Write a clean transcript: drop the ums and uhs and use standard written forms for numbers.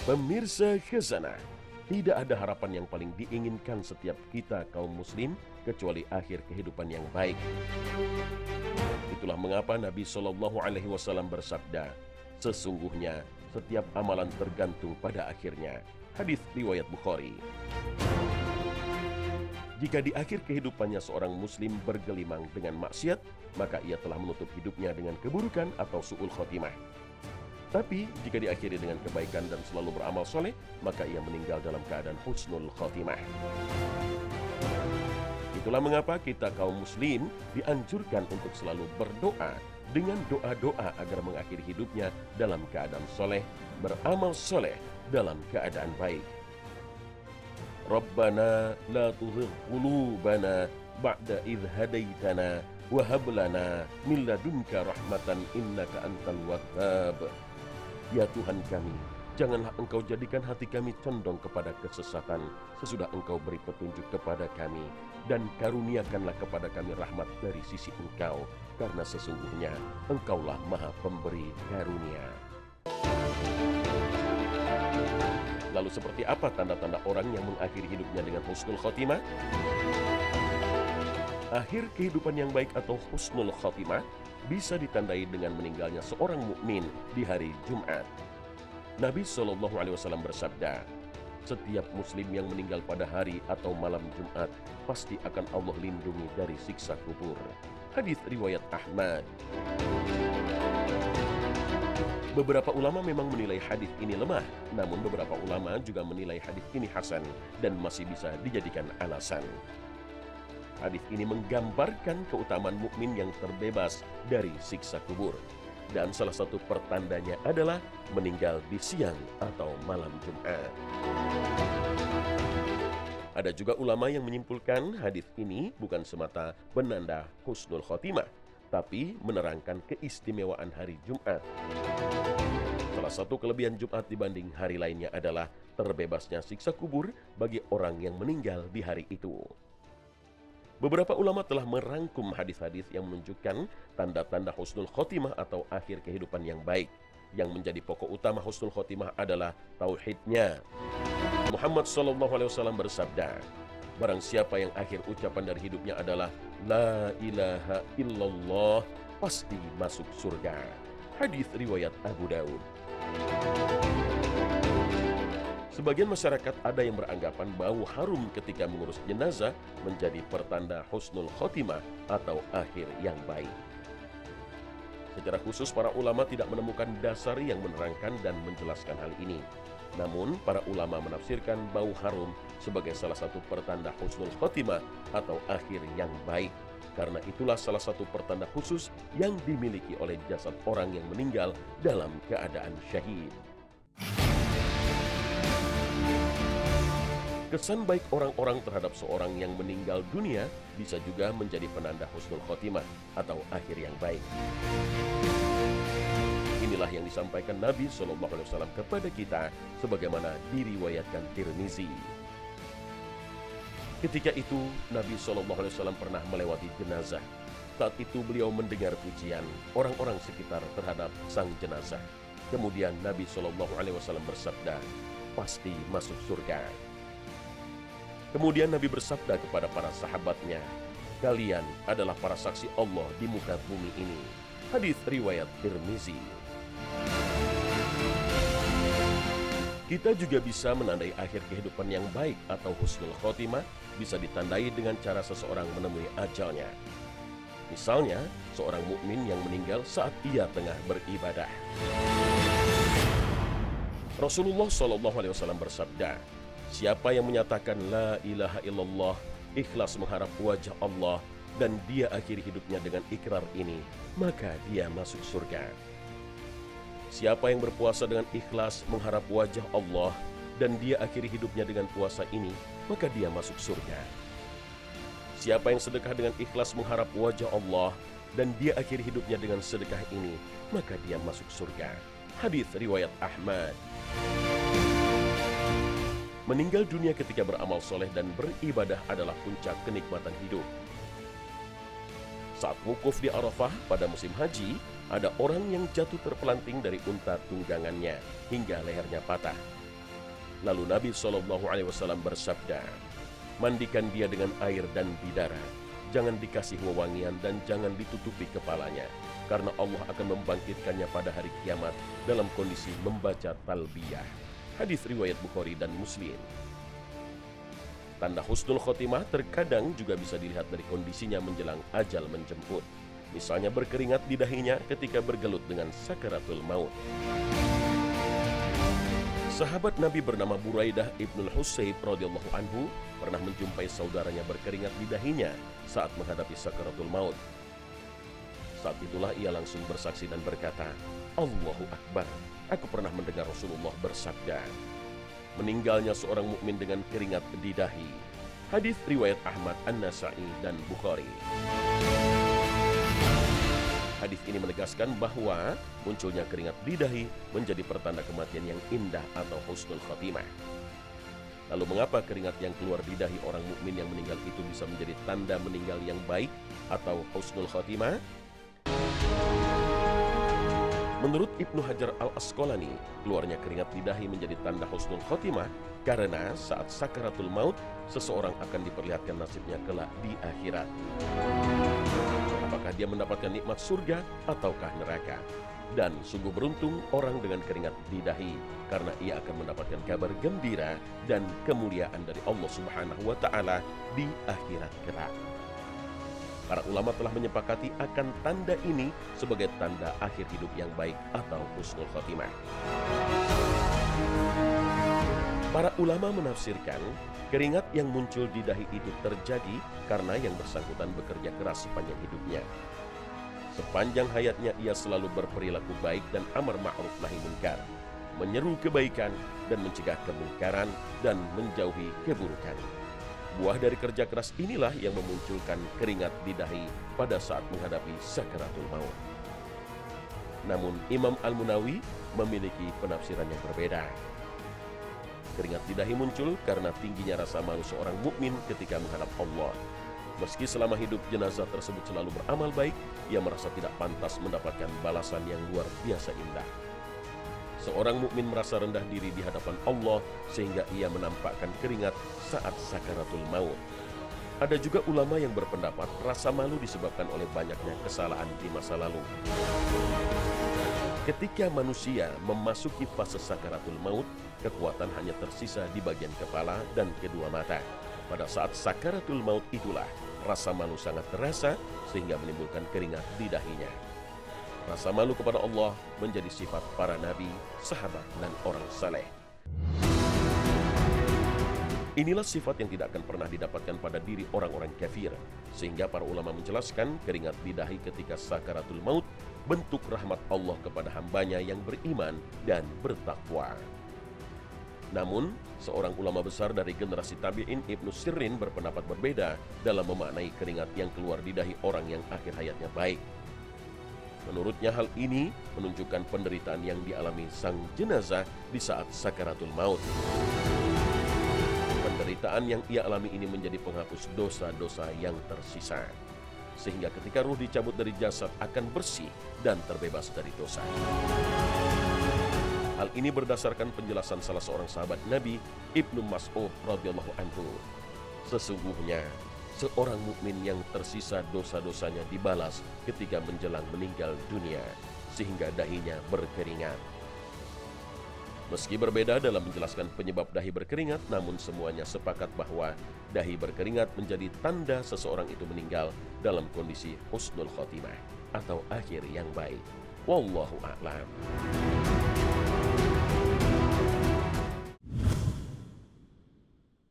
Pemirsa Khazanah, tidak ada harapan yang paling diinginkan setiap kita kaum muslim kecuali akhir kehidupan yang baik. Itulah mengapa Nabi SAW bersabda, sesungguhnya setiap amalan tergantung pada akhirnya. Hadis riwayat Bukhari. Jika di akhir kehidupannya seorang muslim bergelimang dengan maksiat, maka ia telah menutup hidupnya dengan keburukan atau su'ul khotimah. Tapi jika diakhiri dengan kebaikan dan selalu beramal soleh, maka ia meninggal dalam keadaan husnul khotimah. Itulah mengapa kita kaum muslim dianjurkan untuk selalu berdoa dengan doa-doa agar mengakhiri hidupnya dalam keadaan soleh, beramal soleh dalam keadaan baik. Rabbana la tuzigh qulubana ba'da idh hadaitana wa hab lana min ladunka rahmatan innaka antal wahhab. Ya Tuhan kami, janganlah Engkau jadikan hati kami condong kepada kesesatan sesudah Engkau beri petunjuk kepada kami, dan karuniakanlah kepada kami rahmat dari sisi Engkau, karena sesungguhnya Engkaulah Maha Pemberi karunia. Lalu seperti apa tanda-tanda orang yang mengakhiri hidupnya dengan husnul khotimah? Akhir kehidupan yang baik atau husnul khotimah bisa ditandai dengan meninggalnya seorang mukmin di hari Jumat. Nabi SAW bersabda, setiap muslim yang meninggal pada hari atau malam Jumat pasti akan Allah lindungi dari siksa kubur. Hadis riwayat Ahmad. Beberapa ulama memang menilai hadis ini lemah, namun beberapa ulama juga menilai hadis ini hasan dan masih bisa dijadikan alasan. Hadis ini menggambarkan keutamaan mukmin yang terbebas dari siksa kubur. Dan salah satu pertandanya adalah meninggal di siang atau malam Jumat. Ada juga ulama yang menyimpulkan hadis ini bukan semata penanda husnul khotimah, tapi menerangkan keistimewaan hari Jumat. Salah satu kelebihan Jumat dibanding hari lainnya adalah terbebasnya siksa kubur bagi orang yang meninggal di hari itu. Beberapa ulama telah merangkum hadis-hadis yang menunjukkan tanda-tanda husnul khotimah atau akhir kehidupan yang baik. Yang menjadi pokok utama husnul khotimah adalah tauhidnya. Muhammad SAW bersabda, barang siapa yang akhir ucapan dari hidupnya adalah La ilaha illallah, pasti masuk surga. Hadis riwayat Abu Daud. Sebagian masyarakat ada yang beranggapan bau harum ketika mengurus jenazah menjadi pertanda husnul khotimah atau akhir yang baik. Secara khusus para ulama tidak menemukan dasar yang menerangkan dan menjelaskan hal ini. Namun para ulama menafsirkan bau harum sebagai salah satu pertanda husnul khotimah atau akhir yang baik. Karena itulah salah satu pertanda khusus yang dimiliki oleh jasad orang yang meninggal dalam keadaan syahid. Kesan baik orang-orang terhadap seorang yang meninggal dunia bisa juga menjadi penanda husnul khotimah atau akhir yang baik. Inilah yang disampaikan Nabi SAW kepada kita sebagaimana diriwayatkan Tirmizi. Ketika itu Nabi SAW pernah melewati jenazah. Saat itu beliau mendengar pujian orang-orang sekitar terhadap sang jenazah. Kemudian Nabi SAW bersabda, pasti masuk surga. Kemudian Nabi bersabda kepada para sahabatnya, kalian adalah para saksi Allah di muka bumi ini. Hadis riwayat Tirmizi. Kita juga bisa menandai akhir kehidupan yang baik atau husnul khotimah bisa ditandai dengan cara seseorang menemui ajalnya. Misalnya, seorang mukmin yang meninggal saat ia tengah beribadah. Rasulullah SAW bersabda, siapa yang menyatakan la ilaha illallah, ikhlas mengharap wajah Allah, dan dia akhiri hidupnya dengan ikrar ini, maka dia masuk surga. Siapa yang berpuasa dengan ikhlas mengharap wajah Allah, dan dia akhiri hidupnya dengan puasa ini, maka dia masuk surga. Siapa yang sedekah dengan ikhlas mengharap wajah Allah, dan dia akhiri hidupnya dengan sedekah ini, maka dia masuk surga. Hadis riwayat Ahmad. Meninggal dunia ketika beramal soleh dan beribadah adalah puncak kenikmatan hidup. Saat wukuf di Arafah pada musim haji, ada orang yang jatuh terpelanting dari unta tunggangannya hingga lehernya patah. Lalu Nabi SAW bersabda, mandikan dia dengan air dan bidara, jangan dikasih wewangian dan jangan ditutupi kepalanya, karena Allah akan membangkitkannya pada hari kiamat dalam kondisi membaca talbiyah. Hadis riwayat Bukhari dan Muslim. Tanda husnul khotimah terkadang juga bisa dilihat dari kondisinya menjelang ajal menjemput. Misalnya berkeringat di dahinya ketika bergelut dengan sakaratul maut. Sahabat Nabi bernama Buraidah ibnul Husayb radhiyallahu anhu pernah menjumpai saudaranya berkeringat di dahinya saat menghadapi sakaratul maut. Saat itulah ia langsung bersaksi dan berkata, Allahu Akbar, aku pernah mendengar Rasulullah bersabda, meninggalnya seorang mukmin dengan keringat di dahi. Hadis riwayat Ahmad, An-Nasa'i dan Bukhari. Hadis ini menegaskan bahwa munculnya keringat di dahi menjadi pertanda kematian yang indah atau husnul khotimah. Lalu mengapa keringat yang keluar di dahi orang mukmin yang meninggal itu bisa menjadi tanda meninggal yang baik atau husnul khotimah? Menurut Ibnu Hajar Al-Asqalani, keluarnya keringat di dahi menjadi tanda husnul khotimah karena saat sakaratul maut, seseorang akan diperlihatkan nasibnya kelak di akhirat. Apakah dia mendapatkan nikmat surga ataukah neraka? Dan sungguh beruntung orang dengan keringat di dahi, karena ia akan mendapatkan kabar gembira dan kemuliaan dari Allah Subhanahu wa Ta'ala di akhirat kelak. Para ulama telah menyepakati akan tanda ini sebagai tanda akhir hidup yang baik atau husnul khotimah. Para ulama menafsirkan keringat yang muncul di dahi itu terjadi karena yang bersangkutan bekerja keras sepanjang hidupnya. Sepanjang hayatnya ia selalu berperilaku baik dan amar ma'ruf nahi munkar, menyeru kebaikan dan mencegah kemungkaran dan menjauhi keburukan. Buah dari kerja keras inilah yang memunculkan keringat di dahi pada saat menghadapi sakaratul maut. Namun Imam Al-Munawi memiliki penafsiran yang berbeda. Keringat di dahi muncul karena tingginya rasa malu seorang mukmin ketika menghadap Allah. Meski selama hidup jenazah tersebut selalu beramal baik, ia merasa tidak pantas mendapatkan balasan yang luar biasa indah. Seorang mukmin merasa rendah diri di hadapan Allah sehingga ia menampakkan keringat saat sakaratul maut. Ada juga ulama yang berpendapat rasa malu disebabkan oleh banyaknya kesalahan di masa lalu. Ketika manusia memasuki fase sakaratul maut, kekuatan hanya tersisa di bagian kepala dan kedua mata. Pada saat sakaratul maut itulah rasa malu sangat terasa sehingga menimbulkan keringat di dahinya. Rasa malu kepada Allah menjadi sifat para nabi, sahabat, dan orang saleh. Inilah sifat yang tidak akan pernah didapatkan pada diri orang-orang kafir, sehingga para ulama menjelaskan keringat di dahi ketika sakaratul maut bentuk rahmat Allah kepada hambanya yang beriman dan bertakwa. Namun, seorang ulama besar dari generasi tabi'in, Ibnu Sirin, berpendapat berbeda dalam memaknai keringat yang keluar di dahi orang yang akhir hayatnya baik. Menurutnya hal ini menunjukkan penderitaan yang dialami sang jenazah di saat sakaratul maut. Penderitaan yang ia alami ini menjadi penghapus dosa-dosa yang tersisa, sehingga ketika ruh dicabut dari jasad akan bersih dan terbebas dari dosa. Hal ini berdasarkan penjelasan salah seorang sahabat Nabi, Ibnu Mas'ud radhiyallahu anhu. Sesungguhnya seorang mukmin yang tersisa dosa-dosanya dibalas ketika menjelang meninggal dunia, sehingga dahinya berkeringat. Meski berbeda dalam menjelaskan penyebab dahi berkeringat, namun semuanya sepakat bahwa dahi berkeringat menjadi tanda seseorang itu meninggal dalam kondisi husnul khotimah atau akhir yang baik. Wallahu a'lam.